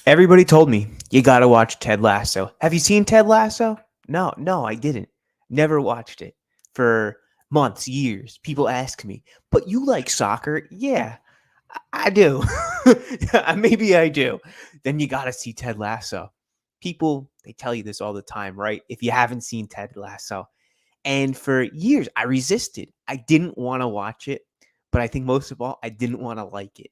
Everybody told me you got to watch Ted Lasso. Have you seen Ted Lasso? No, I didn't. Never watched it for months, years. People ask me, but you like soccer? Yeah, I do. Maybe I do. Then you got to see Ted Lasso. People, they tell you this all the time, right? If you haven't seen Ted Lasso. And for years, I resisted. I didn't want to watch it, but I think most of all, I didn't want to like it.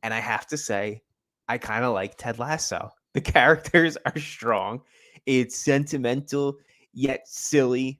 And I have to say, I kind of like Ted Lasso. The characters are strong. It's sentimental yet silly.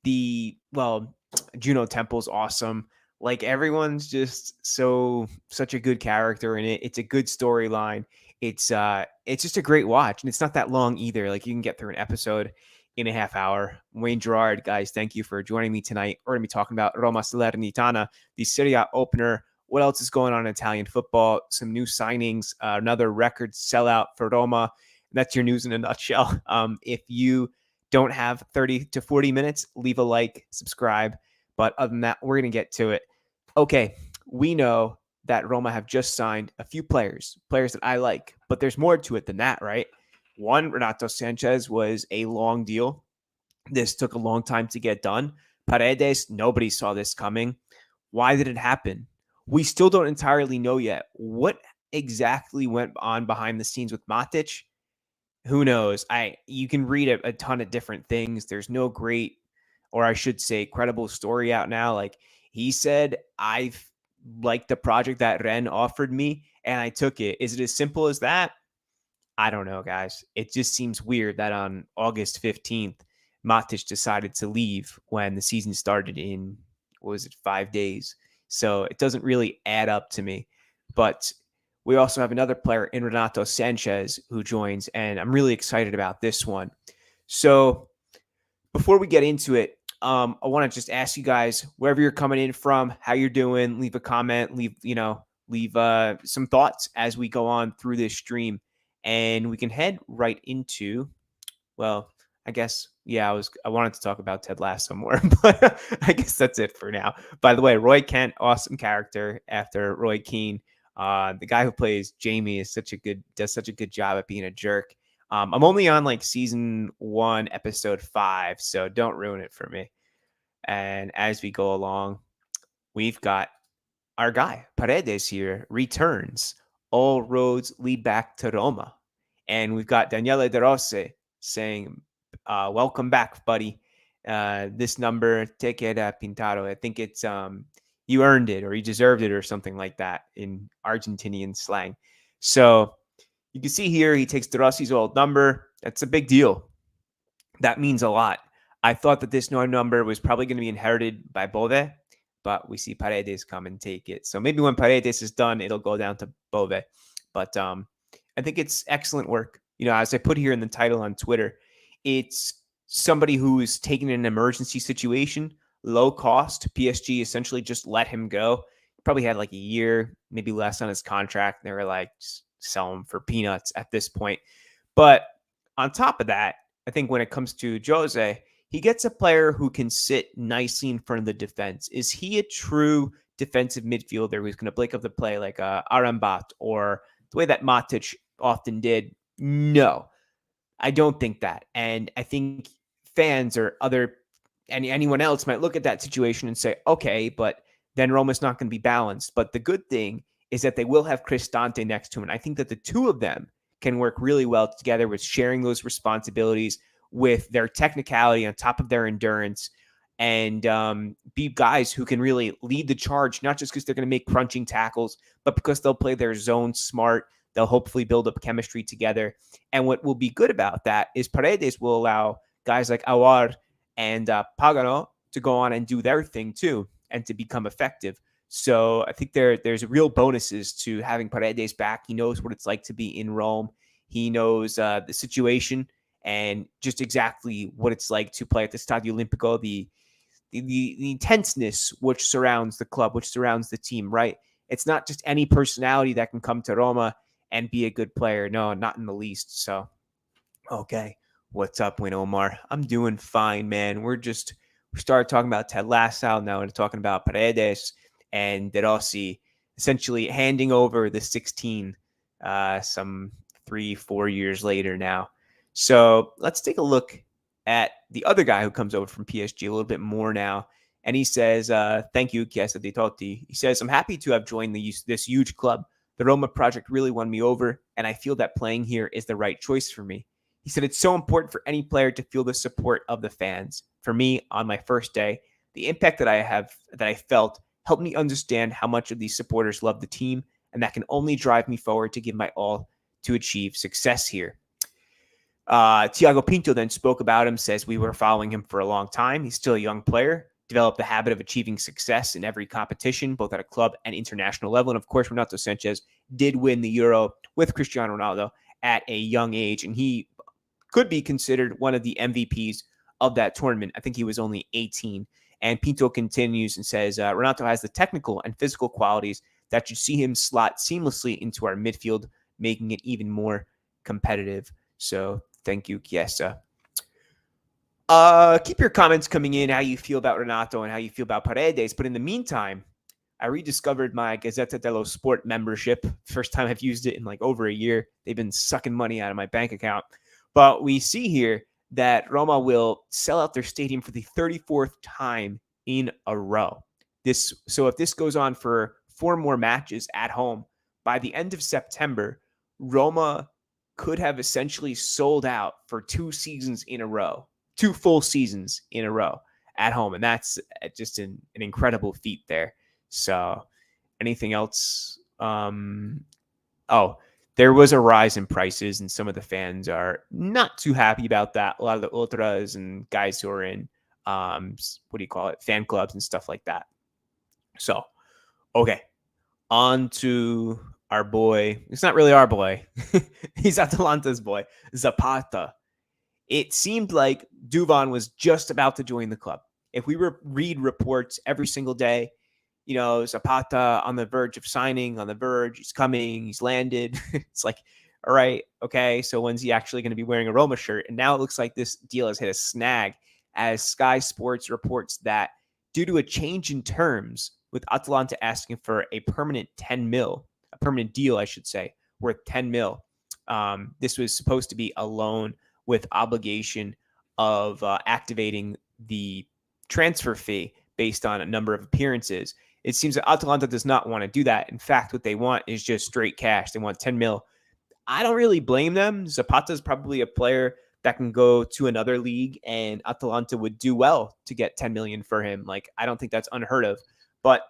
Juno Temple's awesome. Like everyone's just such a good character in it. It's a good storyline. It's just a great watch, and it's not that long either. Like you can get through an episode in a half hour. Wayne Gerard, guys, thank you for joining me tonight. We're going to be talking about Roma-Salernitana, the Serie A opener. What else is going on in Italian football? Some new signings, another record sellout for Roma. That's your news in a nutshell. If you don't have 30 to 40 minutes, leave a like, subscribe. But other than that, we're going to get to it. Okay, we know that Roma have just signed a few players that I like, but there's more to it than that, right? One, Renato Sanchez was a long deal. This took a long time to get done. Paredes, nobody saw this coming. Why did it happen? We still don't entirely know yet. What exactly went on behind the scenes with Matic? Who knows? You can read a ton of different things. There's no great, or I should say, credible story out now. Like he said, I've liked the project that Ren offered me and I took it. Is it as simple as that? I don't know, guys. It just seems weird that on August 15th, Matic decided to leave when the season started in, what was it, 5 days. So it doesn't really add up to me. But we also have another player in Renato Sanchez who joins, and I'm really excited about this one. So before we get into it, I want to just ask you guys, wherever you're coming in from, how you're doing, leave a comment, leave some thoughts as we go on through this stream, and we can head right into, well, I guess, yeah, I wanted to talk about Ted Lasso more, but I guess that's it for now. By the way, Roy Kent, awesome character after Roy Keane. The guy who plays Jamie does such a good job at being a jerk. I'm only on like season 1, episode 5, so don't ruin it for me. And as we go along, we've got our guy Paredes here returns. All roads lead back to Roma, and we've got Daniele De Rossi saying, "Welcome back, buddy. This number, take it, Pintado. I think it's you earned it or you deserved it or something like that in Argentinian slang." So you can see here he takes De Rossi's old number. That's a big deal. That means a lot. I thought that this number was probably going to be inherited by Bove, but we see Paredes come and take it. So maybe when Paredes is done, it'll go down to Bove. But I think it's excellent work. As I put here in the title on Twitter, it's somebody who is taking an emergency situation, low cost. PSG essentially just let him go. He probably had like a year, maybe less on his contract. They were like, just sell him for peanuts at this point. But on top of that, I think when it comes to Jose, he gets a player who can sit nicely in front of the defense. Is he a true defensive midfielder who's going to break up the play like Arambat or the way that Matic often did? No, I don't think that. And I think fans or anyone else might look at that situation and say, okay, but then Roma's not going to be balanced. But the good thing is that they will have Cristante next to him. And I think that the two of them can work really well together with sharing those responsibilities, with their technicality on top of their endurance, and be guys who can really lead the charge, not just because they're going to make crunching tackles, but because they'll play their zone smart. They'll hopefully build up chemistry together. And what will be good about that is Paredes will allow guys like Aouar and Pagano to go on and do their thing too, and to become effective. So I think there's real bonuses to having Paredes back. He knows what it's like to be in Rome. He knows the situation and just exactly what it's like to play at the Stadio Olimpico, the intenseness which surrounds the club, which surrounds the team, right? It's not just any personality that can come to Roma and be a good player. No, not in the least. So, okay. What's up, Win Omar? I'm doing fine, man. We started talking about Ted Lasso. Now we're talking about Paredes and De Rossi essentially handing over the 16 some 3-4 years later now. So let's take a look at the other guy who comes over from PSG a little bit more now. And he says, thank you, Chiesa di Totti. He says, I'm happy to have joined this huge club. The Roma project really won me over, and I feel that playing here is the right choice for me. He said, it's so important for any player to feel the support of the fans. For me, on my first day, the impact that I felt helped me understand how much of these supporters love the team, and that can only drive me forward to give my all to achieve success here. Thiago Pinto then spoke about him, says we were following him for a long time. He's still a young player, developed the habit of achieving success in every competition, both at a club and international level. And of course, Renato Sanchez did win the Euro with Cristiano Ronaldo at a young age, and he could be considered one of the MVPs of that tournament. I think he was only 18. And Pinto continues and says, Renato has the technical and physical qualities that should see him slot seamlessly into our midfield, making it even more competitive. So thank you, Chiesa. Keep your comments coming in, how you feel about Renato and how you feel about Paredes. But in the meantime, I rediscovered my Gazzetta dello Sport membership. First time I've used it in like over a year. They've been sucking money out of my bank account. But we see here that Roma will sell out their stadium for the 34th time in a row. So if this goes on for 4 more matches at home, by the end of September, Roma could have essentially sold out for 2 seasons in a row, 2 full seasons in a row at home. And that's just an incredible feat there. So anything else? There was a rise in prices, and some of the fans are not too happy about that. A lot of the ultras and guys who are in, fan clubs and stuff like that. So, okay, on to our boy. It's not really our boy. He's Atalanta's boy, Zapata. It seemed like Duvan was just about to join the club. If we read reports every single day, Zapata on the verge of signing, on the verge, he's coming, he's landed. It's like, all right, okay, so when's he actually going to be wearing a Roma shirt? And now it looks like this deal has hit a snag, as Sky Sports reports that due to a change in terms, with Atalanta asking for a permanent permanent deal, I should say, worth 10 mil. This was supposed to be a loan with obligation of activating the transfer fee based on a number of appearances. It seems that Atalanta does not want to do that. In fact, what they want is just straight cash. They want 10 mil. I don't really blame them. Zapata is probably a player that can go to another league, and Atalanta would do well to get 10 million for him. Like, I don't think that's unheard of. But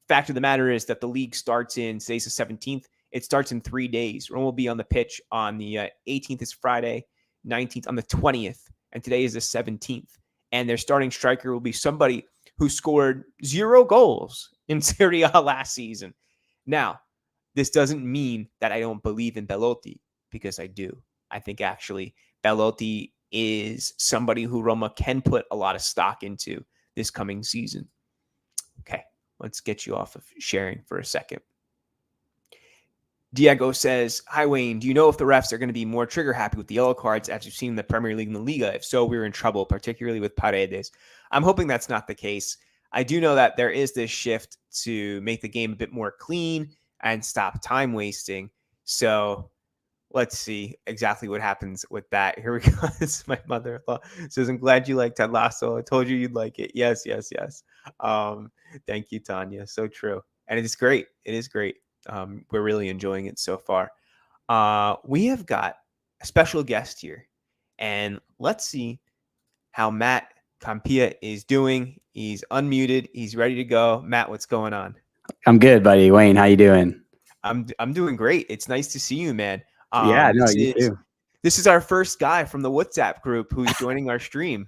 fact of the matter is that the league starts in, today's the 17th. It starts in 3 days. Rome will be on the pitch on the 18th is Friday, 19th on the 20th, and today is the 17th. And their starting striker will be somebody who scored 0 goals in Serie A last season. Now, this doesn't mean that I don't believe in Belotti, because I do. I think actually Belotti is somebody who Roma can put a lot of stock into this coming season. Okay, let's get you off of sharing for a second. Diego says, hi, Wayne. Do you know if the refs are going to be more trigger happy with the yellow cards as you've seen in the Premier League and the Liga? If so, we're in trouble, particularly with Paredes. I'm hoping that's not the case. I do know that there is this shift to make the game a bit more clean and stop time wasting. So let's see exactly what happens with that. Here we go. This is my mother-in-law. Says, I'm glad you like Ted Lasso. I told you you'd like it. Yes. Thank you, Tanya. So true. And it is great. It is great. We're really enjoying it so far. We have got a special guest here, and let's see how Matt Campia is doing. He's unmuted. He's ready to go. Matt, what's going on? I'm good, buddy. Wayne, how you doing? I'm doing great. It's nice to see you, man. You too. This is our first guy from the WhatsApp group who's joining our stream.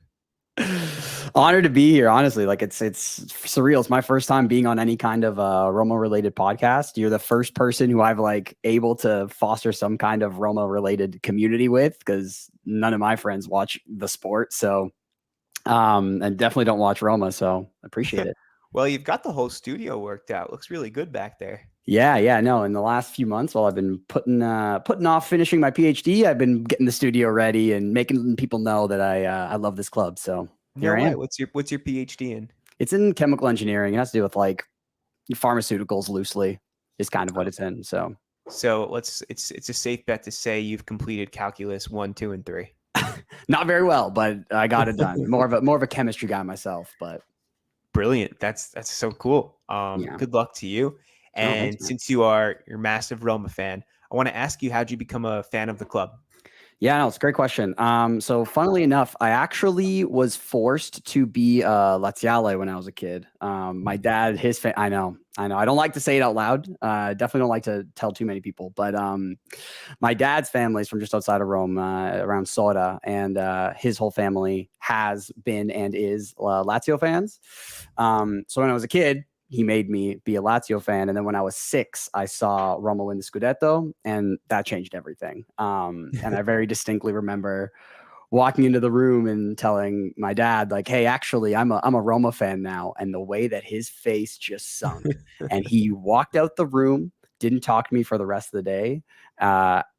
Honored to be here, honestly. Like it's surreal. It's my first time being on any kind of Roma related podcast. You're the first person who I've able to foster some kind of Roma related community with, because none of my friends watch the sport. So and definitely don't watch Roma. So I appreciate it. Well, you've got the whole studio worked out. Looks really good back there. Yeah. No, in the last few months, while I've been putting off finishing my PhD, I've been getting the studio ready and making people know that I love this club. So here I am. What's your PhD in? It's in chemical engineering. It has to do with pharmaceuticals loosely is kind of what it's in. So So it's a safe bet to say you've completed calculus 1, 2, and 3. Not very well, but I got it done. More of a chemistry guy myself, but Brilliant. That's so cool. yeah. Good luck to you. Oh, thanks, And man. since you're a massive Roma fan, I want to ask you, how'd you become a fan of the club? Yeah, no, it's a great question. So funnily enough, I actually was forced to be laziale when I was a kid. My dad, I know. I don't like to say it out loud. Definitely don't like to tell too many people, but my dad's family is from just outside of Rome, around Sora, and his whole family has been and is Lazio fans. So when I was a kid, he made me be a Lazio fan. And then when I was 6, I saw Roma win the Scudetto, and that changed everything. And I very distinctly remember walking into the room and telling my dad, like, hey, actually, I'm a Roma fan now. And the way that his face just sunk, and he walked out the room, didn't talk to me for the rest of the day,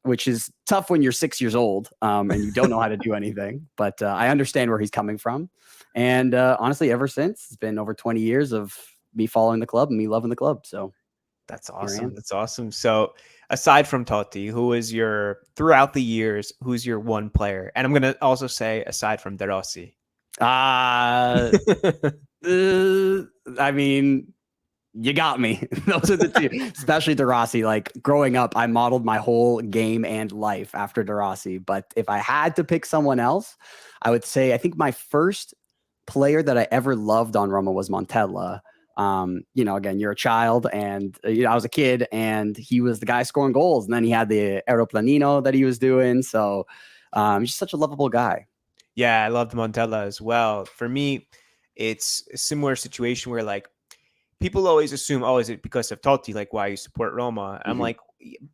which is tough when you're 6 years old and you don't know how to do anything. But I understand where he's coming from. And honestly, ever since, it's been over 20 years of me following the club and me loving the club. So That's here I awesome. am. That's awesome. So, aside from Totti, throughout the years, who's your one player? And I'm going to also say, aside from De Rossi. Uh, I mean, you got me. Those are the two, especially De Rossi. Like growing up, I modeled my whole game and life after De Rossi. But if I had to pick someone else, I would say I think my first player that I ever loved on Roma was Montella. Again, you're a child, and I was a kid, and he was the guy scoring goals, and then he had the aeroplanino that he was doing. So he's just such a lovable guy. Yeah, I loved Montella as well. For me, it's a similar situation where like people always assume, oh, is it because of Totti? Like, why you support Roma? I'm like,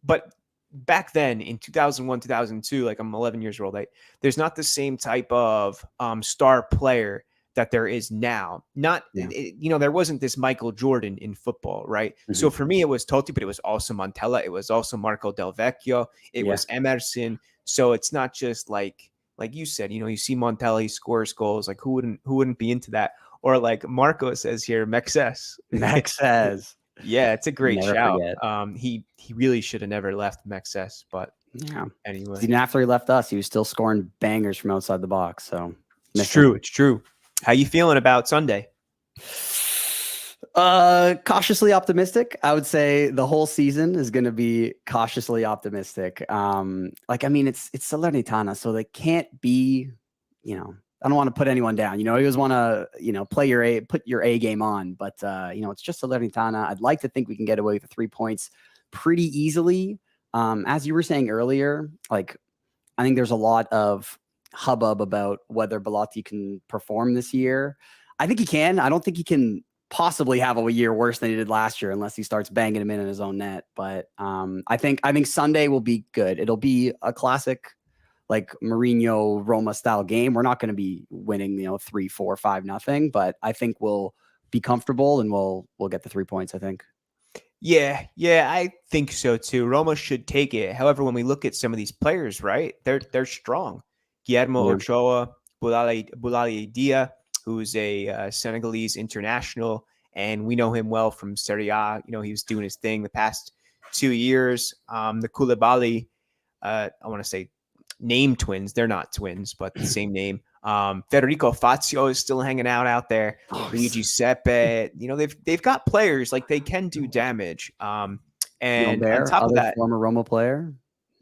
but back then in 2001, 2002, like I'm 11 years old, there's not the same type of star player that there is now. Not, Yeah. there wasn't this Michael Jordan in football, right? Mm-hmm. So for me, it was Totti, but it was also Montella. It was also Marco Del Vecchio. It was Emerson. So it's not just like you said, you see Montella, he scores goals. Like who wouldn't be into that? Or like Marco says here, Mexes. Mexes. Yeah, it's a great Never shout. forget. He really should have never left Mexes, but Yeah. anyway. Even after he left us, he was still scoring bangers from outside the box. So It's true. It's true. How you feeling about Sunday? Cautiously optimistic. I would say the whole season is going to be cautiously optimistic. It's Salernitana, so they can't be, I don't want to put anyone down. You always want to, put your A game on, but it's just Salernitana. I'd like to think we can get away with the 3 points pretty easily. As you were saying earlier, like I think there's a lot of hubbub about whether Belotti can perform this year. I think he can. I don't think he can possibly have a year worse than he did last year unless he starts banging him in his own net. But I think Sunday will be good. It'll be a classic like Mourinho Roma style game. We're not going to be winning, 3-4-5-0, but I think we'll be comfortable and we'll get the 3 points, I think. Yeah, I think so too. Roma should take it. However, when we look at some of these players, right, they're strong. Guillermo Ochoa, Boulaye Dia, who's a Senegalese international, and we know him well from Serie A. He was doing his thing the past 2 years. The Koulibaly, I want to say name twins. They're not twins, but the same name. Federico Fazio is still hanging out there. Luigi Sepe, they've got players like they can do damage. And on top of that, former Roma player.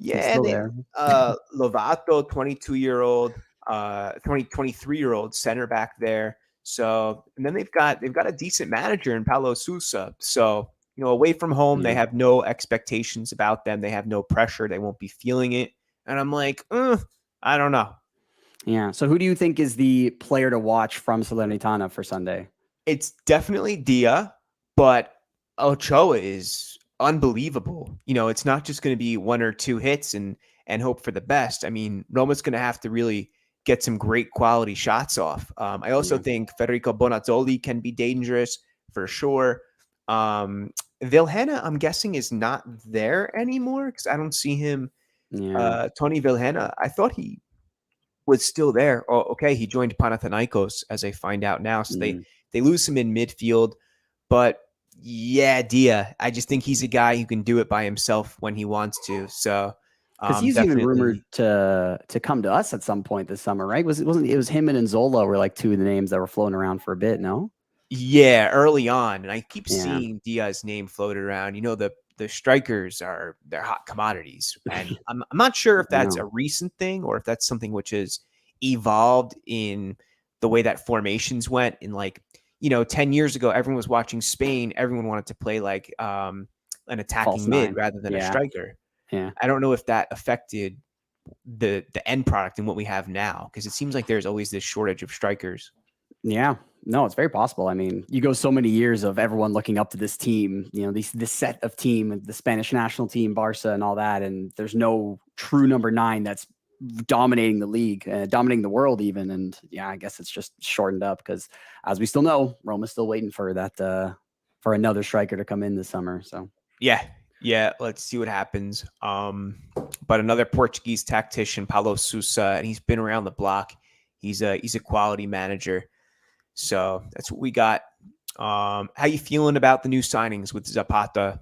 Yeah, Lovato, 22-year-old, 23-year-old center back there. So, and then they've got a decent manager in Paulo Sousa. So, away from home, they have no expectations about them. They have no pressure. They won't be feeling it. And I'm like, I don't know. Yeah. So who do you think is the player to watch from Salernitana for Sunday? It's definitely Dia, but Ochoa is unbelievable. It's not just going to be 1 or 2 hits and hope for the best. I mean, Roma's going to have to really get some great quality shots off. I also think Federico Bonazzoli can be dangerous for sure. Vilhena, I'm guessing, is not there anymore because I don't see him. Tony Vilhena, I thought he was still there. Oh, okay, he joined Panathinaikos, as I find out now. So they lose him in midfield. But Yeah, Dia. I just think he's a guy who can do it by himself when he wants to. So Because he's even rumored definitely. to come to us at some point this summer, right? It was him and Nzola were like two of the names that were floating around for a bit, no? Yeah, early on, and I keep Yeah. seeing Dia's name floated around. The strikers are they're hot commodities, and I'm not sure if I that's know. a recent thing or if that's something which has evolved in the way that formations went. In 10 years ago, everyone was watching Spain. Everyone wanted to play like an False attacking mid nine. rather than a Yeah. striker. Yeah. I don't know if that affected the end product and what we have now because it seems like there's always this shortage of strikers. Yeah. No, it's very possible. I mean, you go so many years of everyone looking up to this team, this set of team, the Spanish national team, Barca and all that. And there's no true number 9 that's dominating the league, dominating the world even. And yeah, I guess it's just shortened up because as we still know, Roma's still waiting for that, for another striker to come in this summer. So Yeah, let's see what happens. But another Portuguese tactician, Paulo Sousa, and he's been around the block. He's a quality manager. So that's what we got. How you feeling about the new signings with Zapata,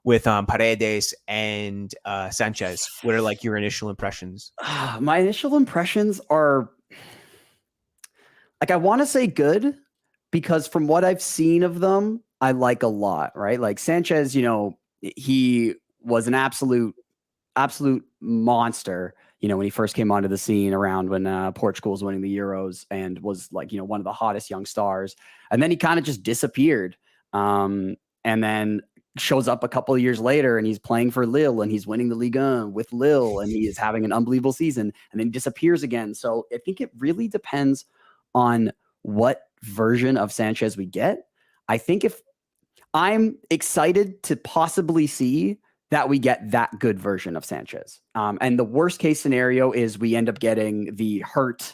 with Paredes and Sanchez? What are like your initial impressions? my initial impressions are like, I want to say good because from what I've seen of them, I like a lot, right? Like Sanchez, he was an absolute monster, when he first came onto the scene around when Portugal was winning the Euros and was like, one of the hottest young stars. And then he kind of just disappeared. And then shows up a couple of years later and he's playing for Lille and he's winning the Ligue 1 with Lille and he is having an unbelievable season and then disappears again. So I think it really depends on what version of Sanchez we get. I think if I'm excited to possibly see that we get that good version of Sanchez. And the worst case scenario is we end up getting the hurt,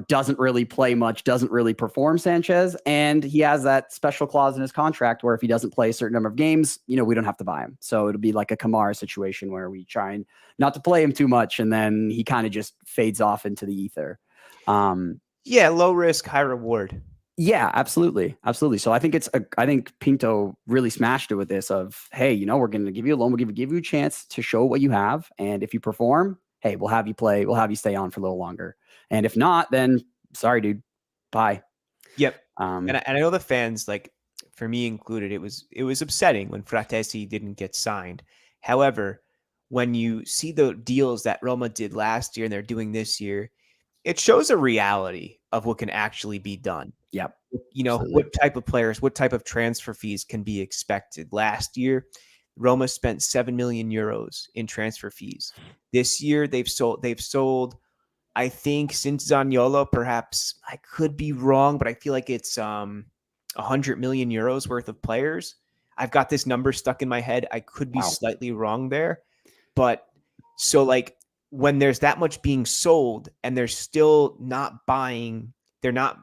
doesn't really play much, doesn't really perform Sanchez. And he has that special clause in his contract where if he doesn't play a certain number of games, we don't have to buy him. So it'll be like a Kamara situation where we try and not to play him too much. And then he kind of just fades off into the ether. Yeah, low risk, high reward. Yeah, absolutely. Absolutely. So I think Pinto really smashed it with this of, hey, we're going to give you a loan. We'll give you a chance to show what you have. And if you perform, hey, we'll have you play. We'll have you stay on for a little longer. And if not, then sorry, dude. Bye. Yep. And I know the fans, like for me included, it was upsetting when Fratesi didn't get signed. However, when you see the deals that Roma did last year and they're doing this year, it shows a reality of what can actually be done. Yep. What type of players, what type of transfer fees can be expected. Last year, Roma spent 7 million euros in transfer fees. This year, they've sold, I think, since Zaniolo, perhaps I could be wrong, but I feel like it's 100 million euros worth of players. I've got this number stuck in my head. I could be slightly wrong there, but so like when there's that much being sold and they're still not buying, they're not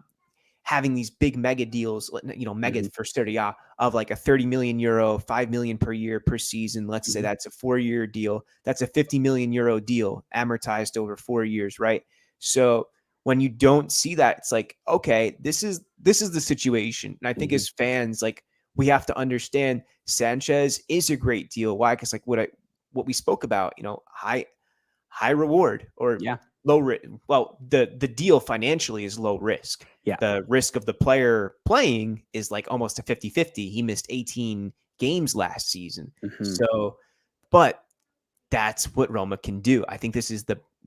having these big mega deals, mega for Serie A of like a 30 million euro, 5 million per year per season. Let's say that's a 4-year deal. That's a 50 million euro deal amortized over 4 years, right? So when you don't see that, it's like, okay, this is the situation. And I think as fans, like we have to understand Sanchez is a great deal. Why? Because like what we spoke about, high reward or low risk. Well, the deal financially is low risk. Yeah. The risk of the player playing is like almost a 50-50. He missed 18 games last season. So, but that's what Roma can do. I think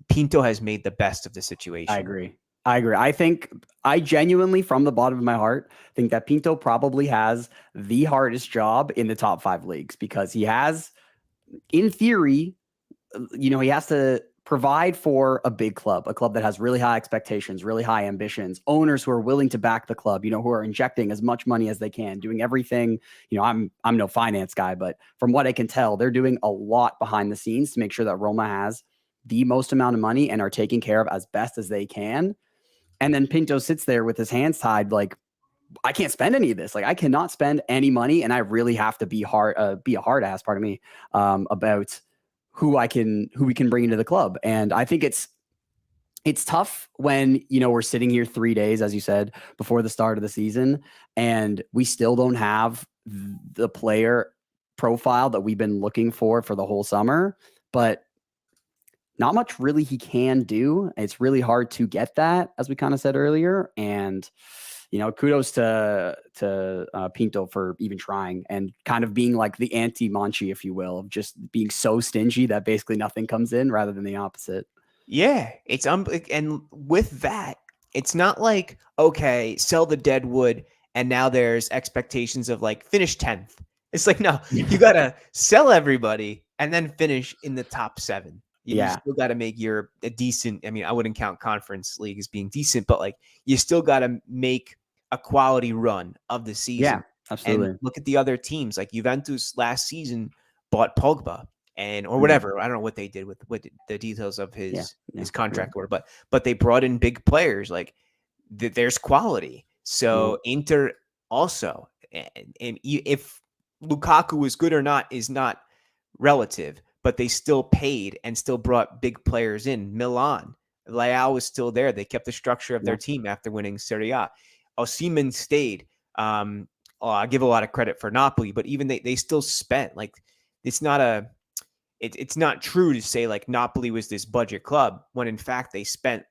Pinto has made the best of the situation. I agree. I think I genuinely, from the bottom of my heart, think that Pinto probably has the hardest job in the top 5 leagues because he has, in theory, he has to provide for a big club, a club that has really high expectations, really high ambitions, owners who are willing to back the club, who are injecting as much money as they can, doing everything. I'm no finance guy, but from what I can tell, they're doing a lot behind the scenes to make sure that Roma has the most amount of money and are taken care of as best as they can. And then Pinto sits there with his hands tied, like, I can't spend any of this. Like, I cannot spend any money, and I really have to be a hard ass, pardon me, about who we can bring into the club. And I think it's it's tough when, we're sitting here 3 days, as you said, before the start of the season, and we still don't have the player profile that we've been looking for the whole summer, but not much really he can do. It's really hard to get that, as we kind of said earlier. And, kudos to Pinto for even trying and kind of being like the anti-Monchi, if you will, of just being so stingy that basically nothing comes in rather than the opposite. Yeah, it's and with that, it's not like, okay, sell the dead wood and now there's expectations of like finish 10th. It's like, no, you got to sell everybody and then finish in the top 7. You still got to make a decent, I mean, I wouldn't count conference league as being decent, but like you still got to make a quality run of the season. Yeah, absolutely. And look at the other teams. Like Juventus last season bought Pogba or whatever. I don't know what they did with the details of his contract, but they brought in big players. Like there's quality. So Inter also, and if Lukaku is good or not is not relative, but they still paid and still brought big players in. Milan, Leao was still there. They kept the structure of their team after winning Serie A. Osimhen stayed. I give a lot of credit for Napoli, but even they still spent. Like it's not it's not true to say like Napoli was this budget club when in fact they spent,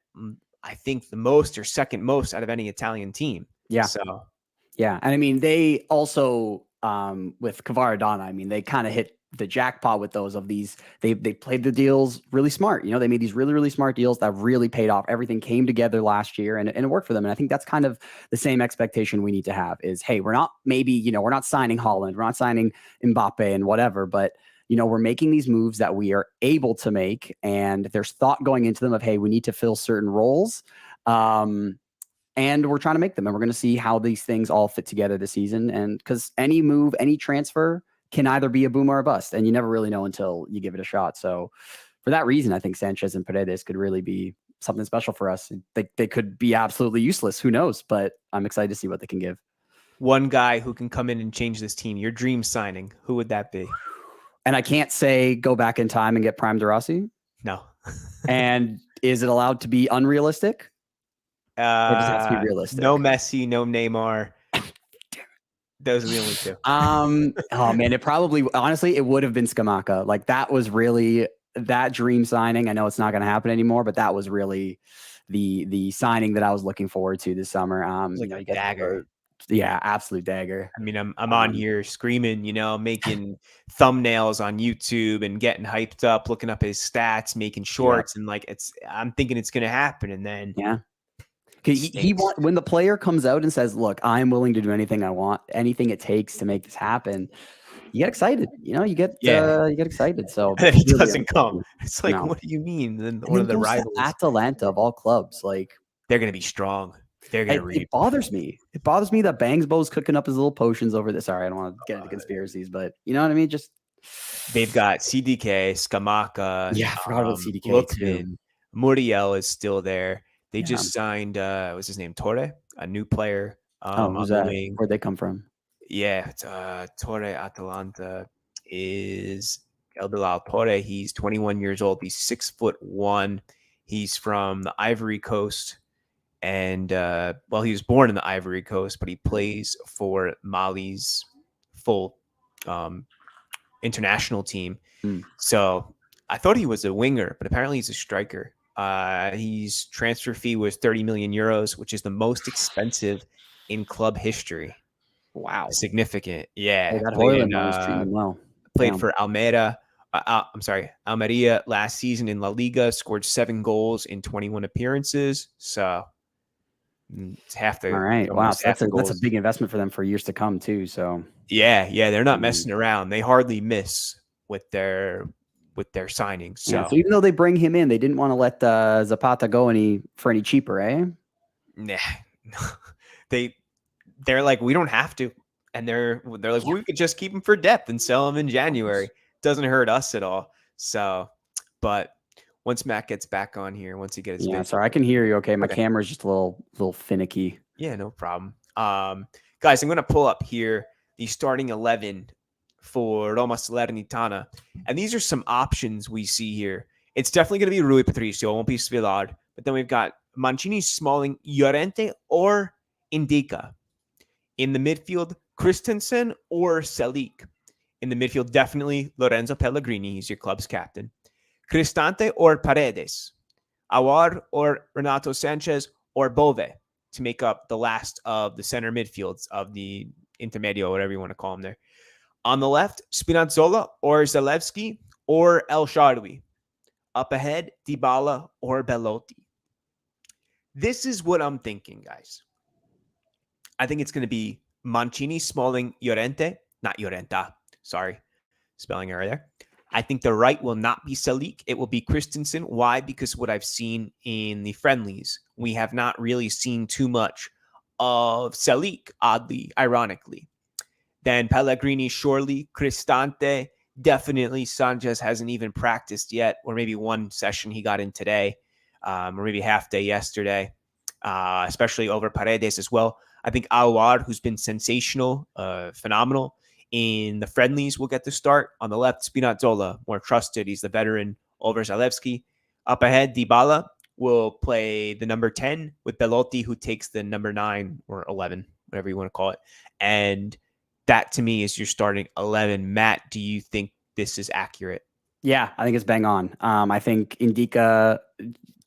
I think, the most or second most out of any Italian team. Yeah. So yeah, and I mean they also with Kvaradona, I mean they kind of hit the jackpot with those of these. They played the deals really smart. They made these really, really smart deals that really paid off. Everything came together last year and it worked for them. And I think that's kind of the same expectation we need to have is, hey, we're not we're not signing Holland, we're not signing Mbappe and whatever, but we're making these moves that we are able to make. And there's thought going into them of, hey, we need to fill certain roles. And we're trying to make them. And we're going to see how these things all fit together this season. And because any move, any transfer can either be a boom or a bust. And you never really know until you give it a shot. So for that reason, I think Sanchez and Paredes could really be something special for us. They could be absolutely useless. Who knows? But I'm excited to see what they can give. One guy who can come in and change this team, your dream signing, who would that be? And I can't say go back in time and get Prime de Rossi. No. And is it allowed to be unrealistic? Or does it have to be realistic? No Messi, no Neymar. Those are the only two. Oh man, honestly, it would have been Scamacca. Like that was really that dream signing. I know it's not going to happen anymore, but that was really the signing that I was looking forward to this summer. Like a dagger. Yeah, absolute dagger. I mean, I'm on here screaming, making thumbnails on YouTube and getting hyped up, looking up his stats, making shorts, and like I'm thinking it's going to happen, and then when the player comes out and says, "Look, I'm willing to do anything I want, anything it takes to make this happen," you get excited. You get excited. So he doesn't come. It's like, what do you mean? Then one of the rivals, Atalanta of all clubs, like they're going to be strong. They're going to reap. It bothers me. It bothers me that Bangsbo's cooking up his little potions over this. Sorry, I don't want to get into conspiracies, but you know what I mean? Just they've got CDK, Scamacca. Yeah, I forgot about CDK too. Muriel is still there. They just signed what's his name? Torre, a new player. Who's that? Where'd they come from? Yeah, Torre Atalanta is El Bilal Torre. He's 21 years old. He's 6'1". He's from the Ivory Coast. And he was born in the Ivory Coast, but he plays for Mali's full international team. So I thought he was a winger, but apparently he's a striker. His transfer fee was 30 million euros, which is the most expensive in club history. Wow. Significant. Yeah. Hey, that Hoyland was treating him well. Played for Almeria last season in La Liga, scored 7 goals in 21 appearances. So it's half the. All right. Wow. So that's a big investment for them for years to come too. So yeah, they're not messing around. They hardly miss with their signings. So even though they bring him in, they didn't want to let Zapata go for any cheaper, eh? Nah. They're like, we don't have to, and they're like, we could just keep him for depth and sell him in January. Doesn't hurt us at all. So, but once Matt gets back on here, once he gets sorry, I can hear you. Okay, my camera's just a little finicky. Yeah, no problem. Guys, I'm gonna pull up here the starting 11 for Roma-Salernitana, and these are some options we see here. It's definitely gonna be Rui Patricio. It won't be Svilard, But then we've got Mancini, Smalling, Llorente, or Indica. In the midfield, Kristensen or Selic. In the midfield, definitely Lorenzo Pellegrini. He's your club's captain. Cristante or Paredes. Aouar or Renato Sanchez or Bove to make up the last of the center midfields of the intermedio, whatever you want to call them there. On the left, Spinazzola or Zalewski or El Shaarawy. Up ahead, Dybala or Belotti. This is what I'm thinking, guys. I think it's going to be Mancini, Smalling, Llorente. Not Llorenta. Sorry. Spelling error there. I think the right will not be Selic. It will be Kristensen. Why? Because what I've seen in the friendlies, we have not really seen too much of Selic, oddly, ironically. Then Pellegrini, surely. Cristante, definitely. Sanchez hasn't even practiced yet, or maybe one session he got in today, or maybe half day yesterday, especially over Paredes as well. I think Aouar, who's been sensational, phenomenal in the friendlies, will get the start. On the left, Spinazzola, more trusted. He's the veteran over Zalewski. Up ahead, Dybala will play the number 10 with Belotti, who takes the number 9 or 11, whatever you want to call it. And that, to me, is your starting 11. Matt, do you think this is accurate? Yeah, I think it's bang on. I think Indica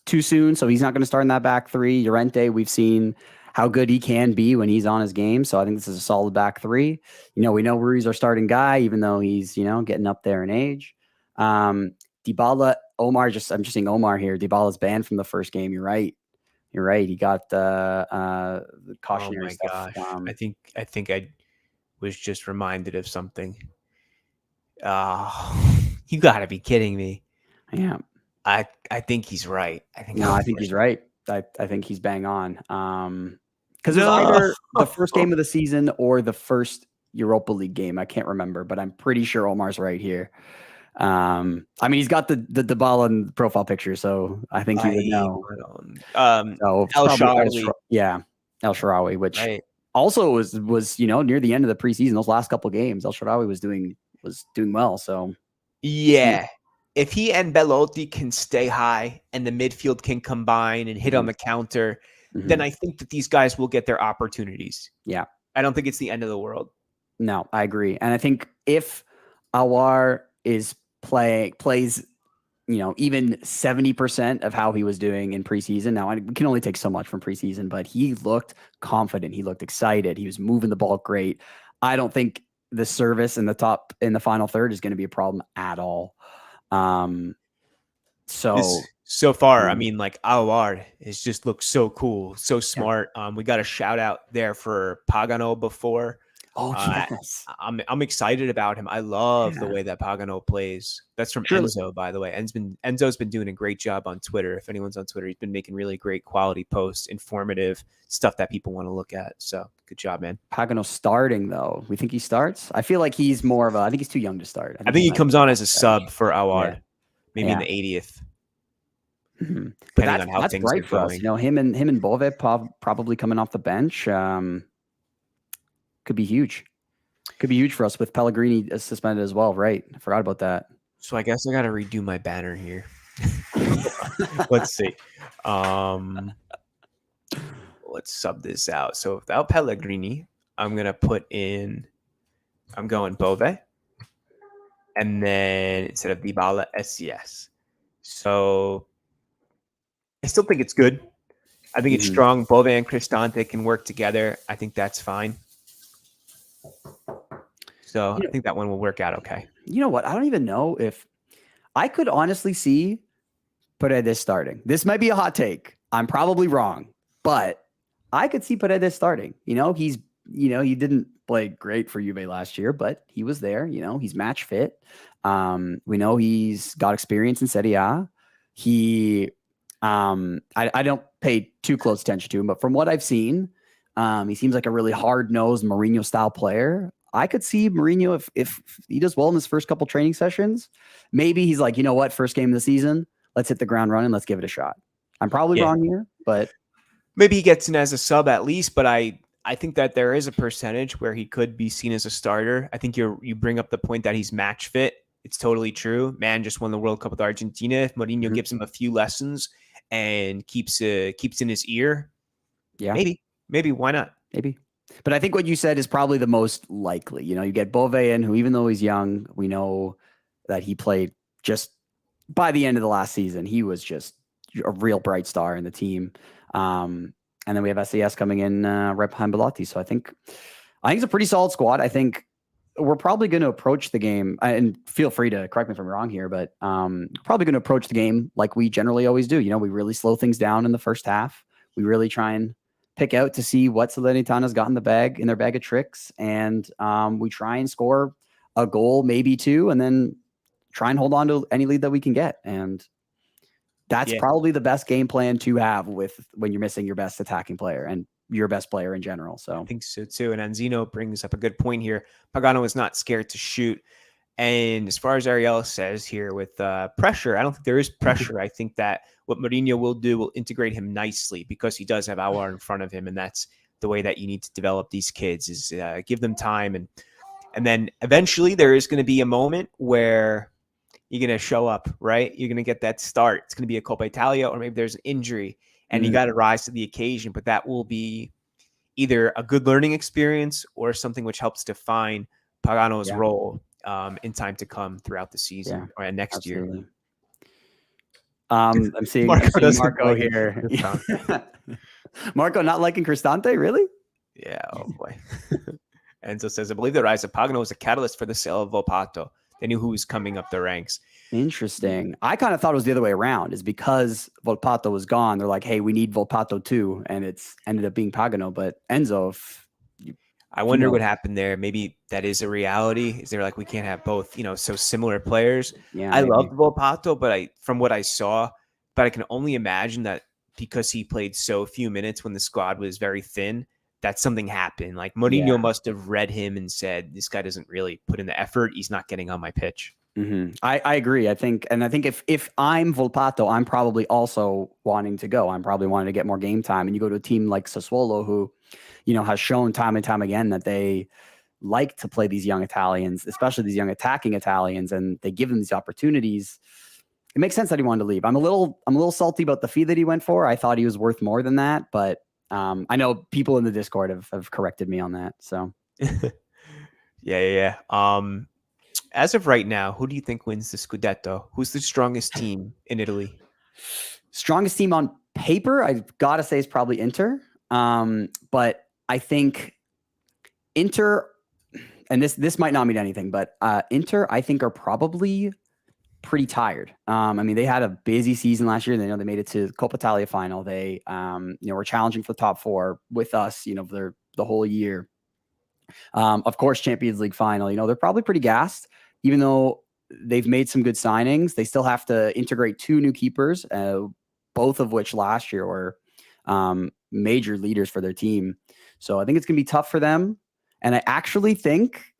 too soon, so he's not going to start in that back three. Llorente, we've seen how good he can be when he's on his game, so I think this is a solid back three. We know Rui's our starting guy, even though he's getting up there in age. Dybala, Omar, I'm just seeing Omar here. Dybala's banned from the first game. You're right. He got the cautionary stuff. I think I was just reminded of something. You got to be kidding me. Yeah. I think he's right. I think he's right. I think he's bang on. Because it's either the first game of the season or the first Europa League game. I can't remember, but I'm pretty sure Omar's right here. He's got the Dybala in the profile picture, so I think he would know. El Shaarawy. El Shaarawy, which right. also was near the end of the preseason. Those last couple games, El Shaarawy was doing well. So yeah. If he and Belotti can stay high and the midfield can combine and hit on the counter, then I think that these guys will get their opportunities. Yeah. I don't think it's the end of the world. No, I agree. And I think if Aouar plays, even 70% of how he was doing in preseason. Now, we can only take so much from preseason, but he looked confident. He looked excited. He was moving the ball great. I don't think the service in the final third is going to be a problem at all. So far, Aouar has just looked so cool, so smart. Yeah. We got a shout out there for Pagano before. Oh, yes. I'm excited about him. I love the way that Pagano plays. That's from Enzo, by the way. Enzo's been doing a great job on Twitter. If anyone's on Twitter, he's been making really great quality posts, informative stuff that people want to look at. So good job, man. Pagano starting though. We think he starts? I feel like he's I think he's too young to start. I think he comes on as a sub for Aouar, maybe in the 80th. Mm-hmm. But that's great for us. Him and Bove probably coming off the bench. Could be huge. Could be huge for us with Pellegrini suspended as well, right? I forgot about that. So I guess I got to redo my banner here. Let's see. Let's sub this out. So without Pellegrini, I'm going Bove. And then instead of Dybala, SCS. So I still think it's good. I think it's strong. Bove and Cristante can work together. I think that's fine. So I think that one will work out okay. You know what? I don't even know if I could honestly see Paredes starting. This might be a hot take. I'm probably wrong, but I could see Paredes starting. He didn't play great for Juve last year, but he was there. He's match fit. We know he's got experience in Serie A. I don't pay too close attention to him, but from what I've seen, he seems like a really hard-nosed Mourinho-style player. I could see Mourinho, if he does well in his first couple training sessions, maybe he's like, you know what, first game of the season, let's hit the ground running, let's give it a shot. I'm probably wrong here, but maybe he gets in as a sub at least. But I think that there is a percentage where he could be seen as a starter. I think you bring up the point that he's match fit. It's totally true. Man just won the World Cup with Argentina. If Mourinho gives him a few lessons and keeps in his ear, Yeah, maybe why not? maybe. But I think what you said is probably the most likely. You get Bove in, who even though he's young, we know that he played just by the end of the last season. He was just a real bright star in the team. And then we have SAS coming in right behind Belotti. So I think it's a pretty solid squad. I think we're probably going to approach the game, and feel free to correct me if I'm wrong here, but probably going to approach the game like we generally always do. We really slow things down in the first half. We really try and pick out to see what Salernitana's got in their bag of tricks, and we try and score a goal, maybe two, and then try and hold on to any lead that we can get. And that's probably the best game plan to have when you're missing your best attacking player and your best player in general. So I think so too. And Anzino brings up a good point here. Pagano is not scared to shoot. And as far as Ariel says here with pressure, I don't think there is pressure. I think that what Mourinho will do will integrate him nicely because he does have Aouar in front of him. And that's the way that you need to develop these kids is give them time. And then eventually there is going to be a moment where you're going to show up, right? You're going to get that start. It's going to be a Coppa Italia, or maybe there's an injury and you got to rise to the occasion. But that will be either a good learning experience or something which helps define Pagano's role in time to come throughout the season or next year. I'm seeing Marco here. Marco not liking Cristante, really? Yeah, oh boy. Enzo says, I believe the rise of Pagano was a catalyst for the sale of Volpato. They knew who was coming up the ranks. Interesting. I kind of thought it was the other way around, is because Volpato was gone. They're like, hey, we need Volpato too. And it's ended up being Pagano. But Enzo, I wonder what happened there. Maybe that is a reality. Is there like, we can't have both, so similar players. Yeah, I loved Volpato, but from what I saw, but I can only imagine that because he played so few minutes when the squad was very thin, that something happened. Like Mourinho must have read him and said, this guy doesn't really put in the effort. He's not getting on my pitch. Mm-hmm. I agree. I think if I'm Volpato, I'm probably also wanting to go. I'm probably wanting to get more game time. And you go to a team like Sassuolo, who, has shown time and time again that they like to play these young Italians, especially these young attacking Italians, and they give them these opportunities. It makes sense that he wanted to leave. I'm a little salty about the fee that he went for. I thought he was worth more than that, but I know people in the Discord have corrected me on that. So yeah. As of right now, who do you think wins the Scudetto? Who's the strongest team in Italy? Strongest team on paper, I've got to say, is probably Inter. But I think Inter, and this might not mean anything, but Inter, I think, are probably pretty tired. They had a busy season last year. They made it to Coppa Italia final. They, were challenging for the top four with us, the whole year. Of course, Champions League final. They're probably pretty gassed, even though they've made some good signings. They still have to integrate two new keepers, both of which last year were major leaders for their team. So I think it's going to be tough for them. And I actually think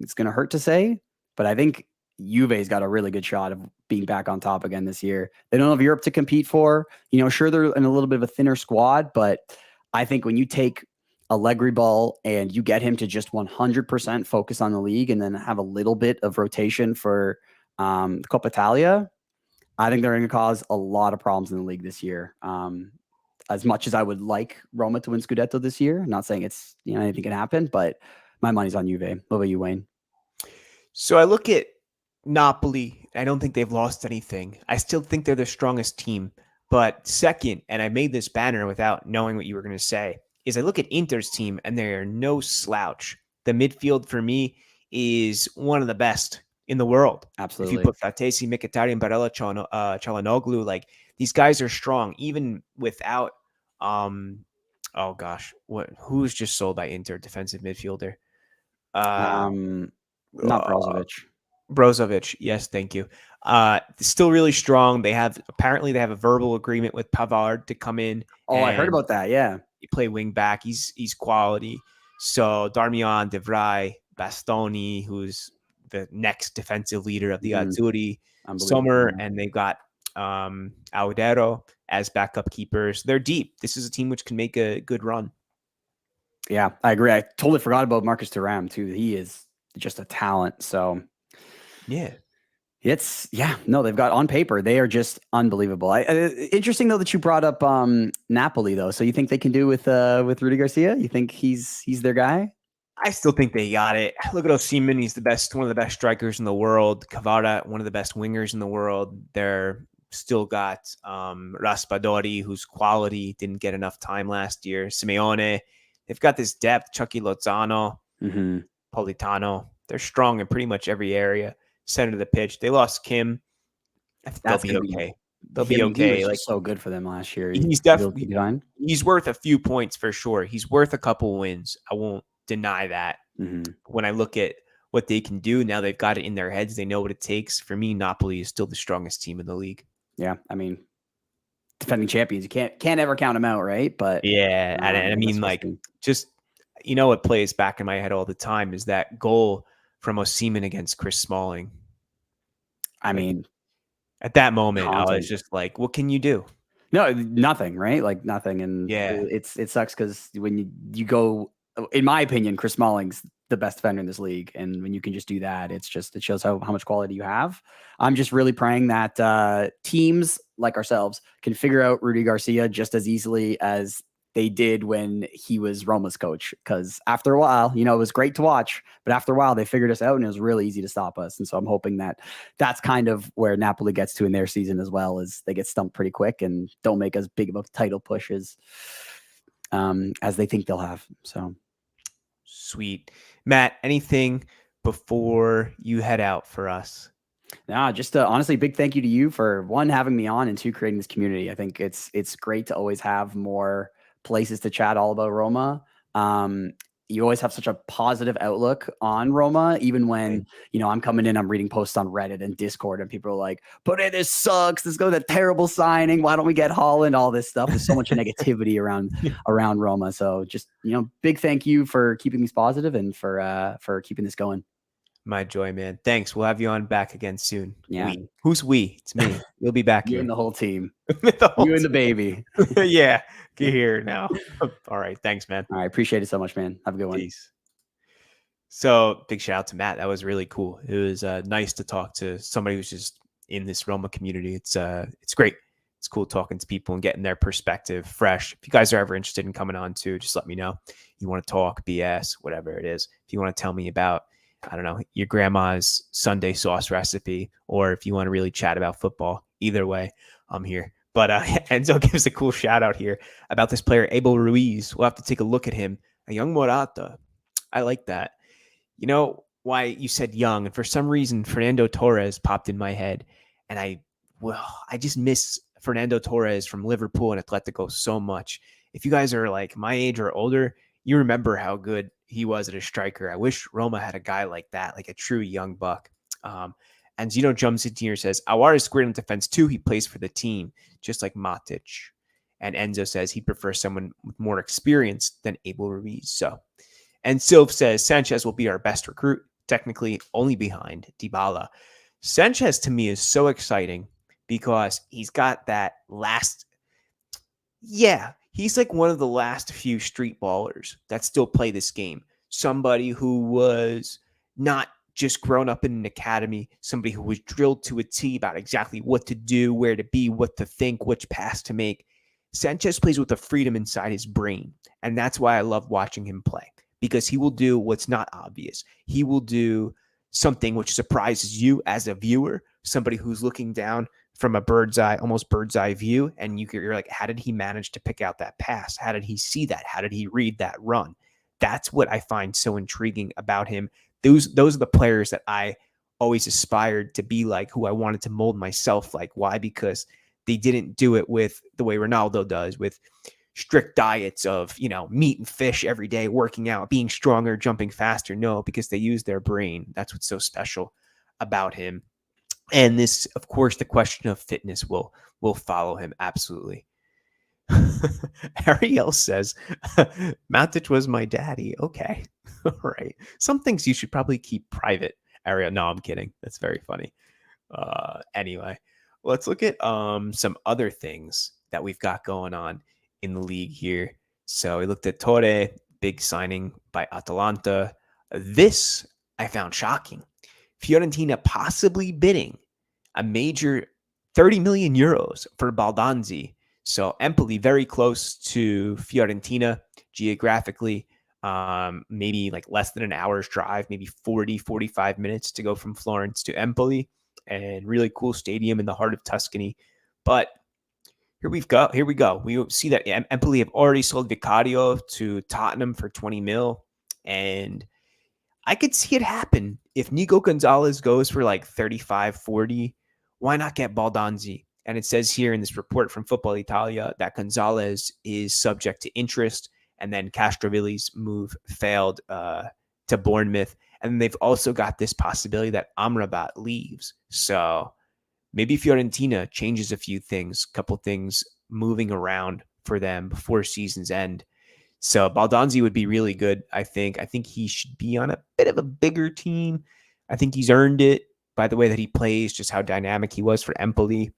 it's going to hurt to say, but I think Juve's got a really good shot of being back on top again this year. They don't have Europe to compete for. Sure, they're in a little bit of a thinner squad, but I think when you take Allegri ball and you get him to just 100% focus on the league and then have a little bit of rotation for Coppa Italia, I think they're going to cause a lot of problems in the league this year. As much as I would like Roma to win Scudetto this year, I'm not saying it's anything can happen, but my money's on Juve. What about you, Wayne? So I look at Napoli. I don't think they've lost anything. I still think they're the strongest team. But second, and I made this banner without knowing what you were going to say, is I look at Inter's team and they are no slouch. The midfield for me is one of the best in the world. Absolutely. If you put Fatesi, Mkhitaryan, Barella, Çalhanoğlu, like these guys are strong, even without who's just sold by Inter, defensive midfielder? Not Brozovic. Brozovic, yes, thank you. Still really strong. Apparently they have a verbal agreement with Pavard to come in. Oh, I heard about that. Yeah, play wing back. He's quality. So Darmian, De Vrij, Bastoni, who's the next defensive leader of the Azzurri, Sommer, and they've got Audero as backup keepers. They're deep. This is a team which can make a good run. Yeah, I agree. I totally forgot about Marcus Thuram too. He is just a talent. So yeah. They've got on paper, they are just unbelievable. Interesting though that you brought up Napoli though. So you think they can do with Rudy Garcia? You think he's their guy? I still think they got it. Look at Osimhen. He's one of the best strikers in the world. Cavara, one of the best wingers in the world. They're still got Raspadori, whose quality didn't get enough time last year. Simeone. They've got this depth. Chucky Lozano, Politano. They're strong in pretty much every area. Center of the pitch. They lost Kim. I think they'll be okay. They'll be okay. He was just so good for them last year. He's definitely he's worth a few points for sure. He's worth a couple wins. I won't deny that. When I look at what they can do now, they've got it in their heads. They know what it takes. For me, Napoli is still the strongest team in the league. Yeah, I mean, defending champions, you can't ever count them out, right? But yeah, and I mean, like, just what plays back in my head all the time is that goal from Osimhen against Chris Smalling. I mean, at that moment, I was just like, what can you do? No, nothing, right? Like nothing. And it sucks because when you go, in my opinion, Chris Smalling's the best defender in this league. And when you can just do that, it shows how much quality you have. I'm just really praying that teams like ourselves can figure out Rudy Garcia just as easily as they did when he was Roma's coach. Because after a while, it was great to watch, but after a while they figured us out and it was really easy to stop us. And so I'm hoping that that's kind of where Napoli gets to in their season as well, as they get stumped pretty quick and don't make as big of a title push as they think they'll have. So sweet. Matt, anything before you head out for us? No, just honestly, big thank you to you for one, having me on, and two, creating this community. I think it's great to always have more places to chat all about Roma. You always have such a positive outlook on Roma, even when, I'm coming in, I'm reading posts on Reddit and Discord and people are like, Paredes sucks. This goes a terrible signing. Why don't we get Holland? All this stuff. There's so much negativity around Roma. So just, big thank you for keeping these positive and for keeping this going. My joy, man. Thanks. We'll have you on back again soon. Yeah. Who's we? It's me. You'll be back you here. And the whole team. You and the baby. Yeah. Get here now. All right. Thanks, man. All right. Appreciate it so much, man. Have a good one. Peace. So big shout out to Matt. That was really cool. It was nice to talk to somebody who's just in this Roma community. It's great. It's cool talking to people and getting their perspective fresh. If you guys are ever interested in coming on too, just let me know. You want to talk BS, whatever it is. If you want to tell me about, I don't know, your grandma's Sunday sauce recipe, or if you want to really chat about football, either way, I'm here. But Enzo gives a cool shout out here about this player, Abel Ruiz. We'll have to take a look at him. A young Morata. I like that. You know why you said young, and for some reason, Fernando Torres popped in my head, and I just miss Fernando Torres from Liverpool and Atletico so much. If you guys are like my age or older, you remember how good he was at a striker. I wish Roma had a guy like that, like a true young buck. And Zeno jumps in here, says, Aouar is great on defense too. He plays for the team, just like Matic. And Enzo says he prefers someone with more experience than Abel Ruiz. So, and Silv says Sanchez will be our best recruit, technically only behind Dybala. Sanchez to me is so exciting because he's got that last, he's like one of the last few street ballers that still play this game. Somebody who was not just grown up in an academy, somebody who was drilled to a T about exactly what to do, where to be, what to think, which pass to make. Sanchez plays with a freedom inside his brain, and that's why I love watching him play, because he will do what's not obvious. He will do something which surprises you as a viewer, somebody who's looking down from a almost bird's eye view. And you're like, how did he manage to pick out that pass? How did he see that? How did he read that run? That's what I find so intriguing about him. Those are the players that I always aspired to be like, who I wanted to mold myself like. Why? Because they didn't do it with the way Ronaldo does, with strict diets of, meat and fish every day, working out, being stronger, jumping faster. No, because they use their brain. That's what's so special about him. And this, of course, the question of fitness will follow him. Absolutely. Ariel says, Matic was my daddy. Okay. All right. Some things you should probably keep private, Ariel. No, I'm kidding. That's very funny. Anyway, let's look at some other things that we've got going on in the league here. So we looked at Torre, big signing by Atalanta. This I found shocking. Fiorentina possibly bidding a major 30 million euros for Baldanzi. So Empoli very close to Fiorentina geographically. Maybe like less than an hour's drive, maybe 45 minutes to go from Florence to Empoli, and really cool stadium in the heart of Tuscany. But here we go. We see that Empoli have already sold Vicario to Tottenham for 20 mil. And I could see it happen. If Nico Gonzalez goes for like 35, 40, why not get Baldanzi? And it says here in this report from Football Italia that Gonzalez is subject to interest, and then Castrovilli's move failed to Bournemouth. And they've also got this possibility that Amrabat leaves. So maybe Fiorentina changes a few things, couple things moving around for them before season's end. So Baldanzi would be really good, I think. I think he should be on a bit of a bigger team. I think he's earned it by the way that he plays, just how dynamic he was for Empoli.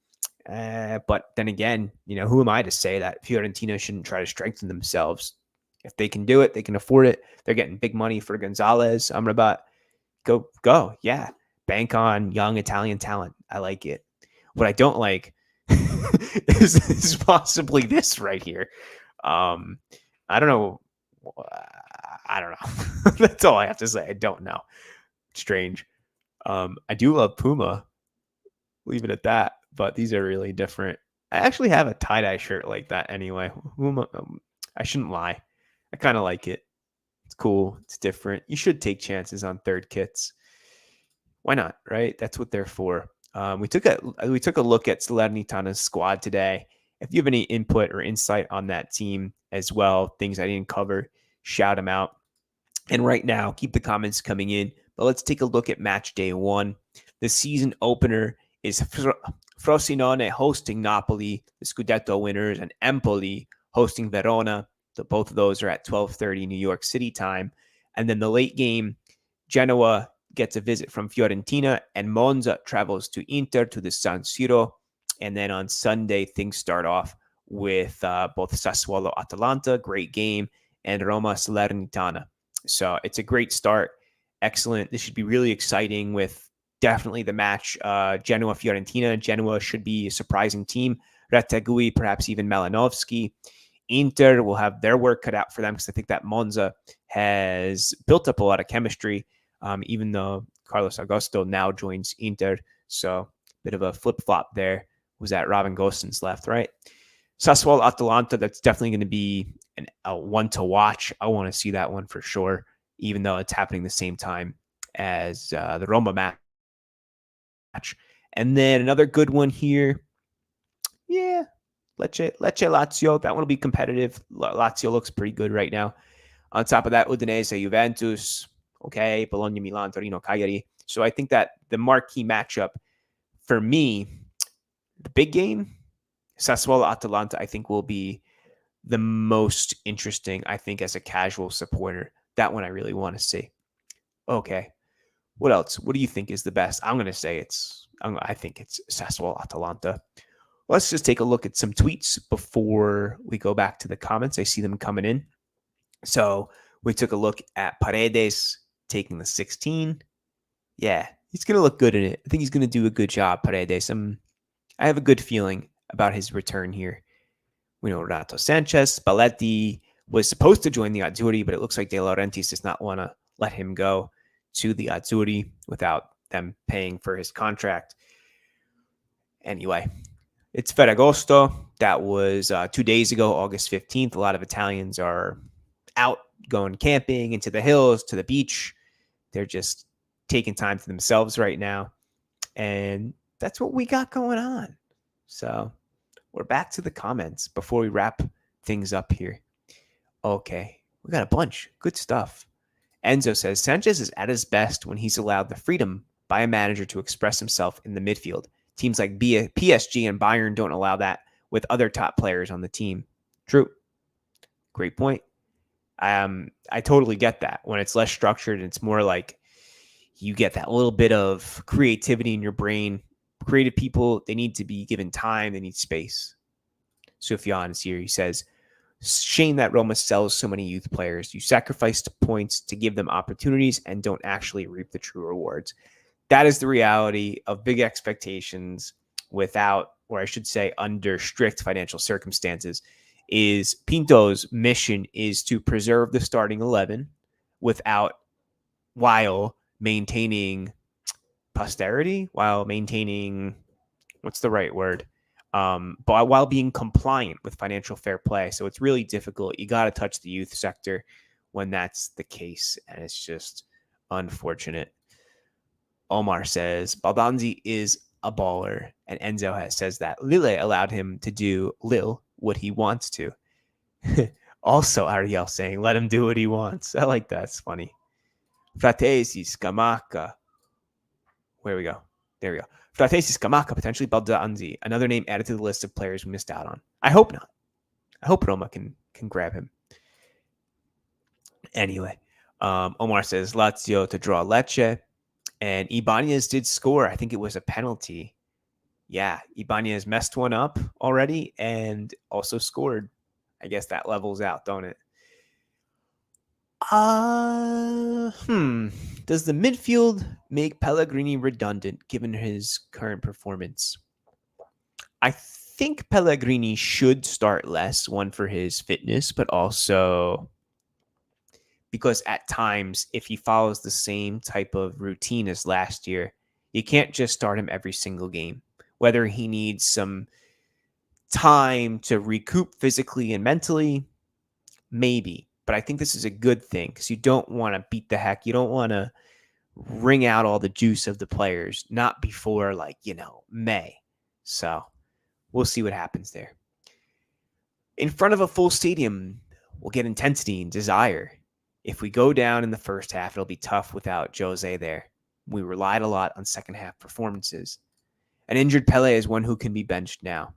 But then again, who am I to say that Fiorentina shouldn't try to strengthen themselves? If they can do it, they can afford it. They're getting big money for Gonzalez, Amrabat. Go. Yeah. Bank on young Italian talent. I like it. What I don't like is possibly this right here. I don't know. That's all I have to say. I don't know. Strange. I do love Puma. Leave it at that. But these are really different. I actually have a tie-dye shirt like that anyway. I shouldn't lie. I kind of like it. It's cool. It's different. You should take chances on third kits. Why not, right? That's what they're for. We took a look at Salernitana's squad today. If you have any input or insight on that team as well, things I didn't cover, shout them out. And right now, keep the comments coming in. But let's take a look at match day 1. The season opener is Frosinone hosting Napoli, the Scudetto winners, and Empoli hosting Verona. Both of those are at 12:30 New York City time. And then the late game, Genoa gets a visit from Fiorentina, and Monza travels to Inter to the San Siro. And then on Sunday, things start off with both Sassuolo-Atalanta, great game, and Roma-Salernitana. So it's a great start. Excellent. This should be really exciting with definitely the match Genoa-Fiorentina. Genoa should be a surprising team. Retegui, perhaps even Malinovsky. Inter will have their work cut out for them because I think that Monza has built up a lot of chemistry, even though Carlos Augusto now joins Inter. So bit of a flip-flop there. Was that Robin Gosens left, right? Sassuolo-Atalanta, that's definitely going to be a one to watch. I want to see that one for sure, even though it's happening the same time as the Roma match. And then another good one here. Yeah, Lecce Lazio. That one will be competitive. Lazio looks pretty good right now. On top of that, Udinese, Juventus. Okay, Bologna, Milan, Torino, Cagliari. So I think that the marquee matchup for me, the big game, Sassuolo-Atalanta, I think will be the most interesting, I think, as a casual supporter. That one I really want to see. Okay. What else? What do you think is the best? I'm going to say I think it's Sassuolo-Atalanta. Let's just take a look at some tweets before we go back to the comments. I see them coming in. So we took a look at Paredes taking the 16. Yeah, he's going to look good in it. I think he's going to do a good job, Paredes. I have a good feeling about his return here. We know Renato Sanchez, Belotti was supposed to join the Azzurri, but it looks like De Laurentiis does not want to let him go to the Azzurri without them paying for his contract. Anyway, it's Ferragosto. That was 2 days ago, August 15th. A lot of Italians are out going camping into the hills, to the beach. They're just taking time for themselves right now. And that's what we got going on. So we're back to the comments before we wrap things up here. Okay, we got a bunch. Good stuff. Enzo says, Sanchez is at his best when he's allowed the freedom by a manager to express himself in the midfield. Teams like PSG and Bayern don't allow that with other top players on the team. True. Great point. I totally get that. When it's less structured, it's more like you get that little bit of creativity in your brain. Creative people, they need to be given time. They need space. Sufyan is here. He says, shame that Roma sells so many youth players. You sacrifice points to give them opportunities and don't actually reap the true rewards. that is the reality of big expectations without, or I should say, under strict financial circumstances. Is Pinto's mission is to preserve the starting 11 without, while maintaining posterity, while maintaining, what's the right word? But while being compliant with financial fair play. So it's really difficult. You got to touch the youth sector when that's the case. And it's just unfortunate. Omar says, Baldanzi is a baller. And Enzo says that Lille allowed him to do Lille what he wants to. Also, Ariel saying, let him do what he wants. I like that. It's funny. Fratesi, Scamacca. Where we go? There we go. Fratesi, Scamacca, potentially Baldanzi. Another name added to the list of players we missed out on. I hope not. I hope Roma can grab him. Anyway, Omar says Lazio to draw Lecce. And Ibanez did score. I think it was a penalty. Yeah, Ibanez messed one up already and also scored. I guess that levels out, don't it? Does the midfield make Pellegrini redundant given his current performance? I think Pellegrini should start less, one for his fitness, but also because at times, if he follows the same type of routine as last year, you can't just start him every single game. Whether he needs some time to recoup physically and mentally, maybe. But I think this is a good thing because you don't want to beat the heck. You don't want to wring out all the juice of the players, not before May. So we'll see what happens there. In front of a full stadium, we'll get intensity and desire. If we go down in the first half, it'll be tough without Jose there. We relied a lot on second half performances. An injured Pele is one who can be benched now.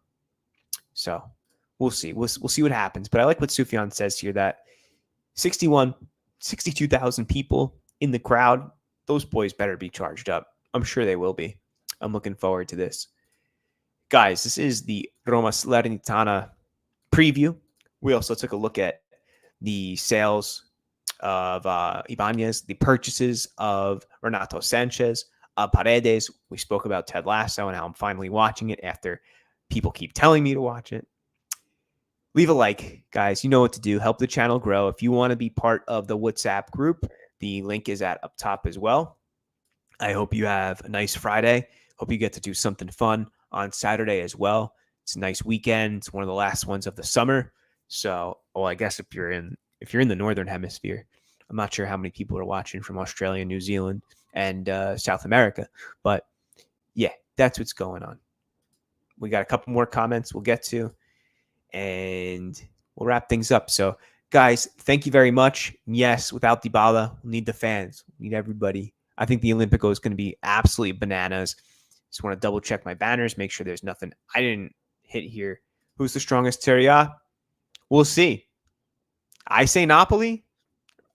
So we'll see. We'll see what happens. But I like what Sufjan says here, that 62,000 people in the crowd. Those boys better be charged up. I'm sure they will be. I'm looking forward to this. Guys, this is the Roma-Salernitana preview. We also took a look at the sales of Ibanez, the purchases of Renato Sanchez, Paredes. We spoke about Ted Lasso and how I'm finally watching it after people keep telling me to watch it. Leave a like, guys. You know what to do. Help the channel grow. If you want to be part of the WhatsApp group, the link is up top as well. I hope you have a nice Friday. Hope you get to do something fun on Saturday as well. It's a nice weekend. It's one of the last ones of the summer. So, I guess if you're in the Northern Hemisphere, I'm not sure how many people are watching from Australia, New Zealand, and South America. But yeah, that's what's going on. We got a couple more comments we'll get to, and we'll wrap things up. So, guys, thank you very much. Yes, without Dybala, we'll need the fans. We need everybody. I think the Olimpico is going to be absolutely bananas. Just want to double check my banners, make sure there's nothing I didn't hit here. Who's the strongest Serie A? We'll see. I say Napoli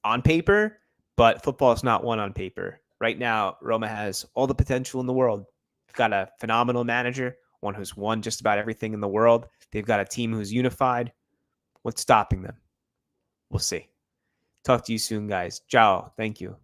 on paper, but football is not one on paper. Right now, Roma has all the potential in the world. They've got a phenomenal manager, one who's won just about everything in the world. They've got a team who's unified. What's stopping them? We'll see. Talk to you soon, guys. Ciao. Thank you.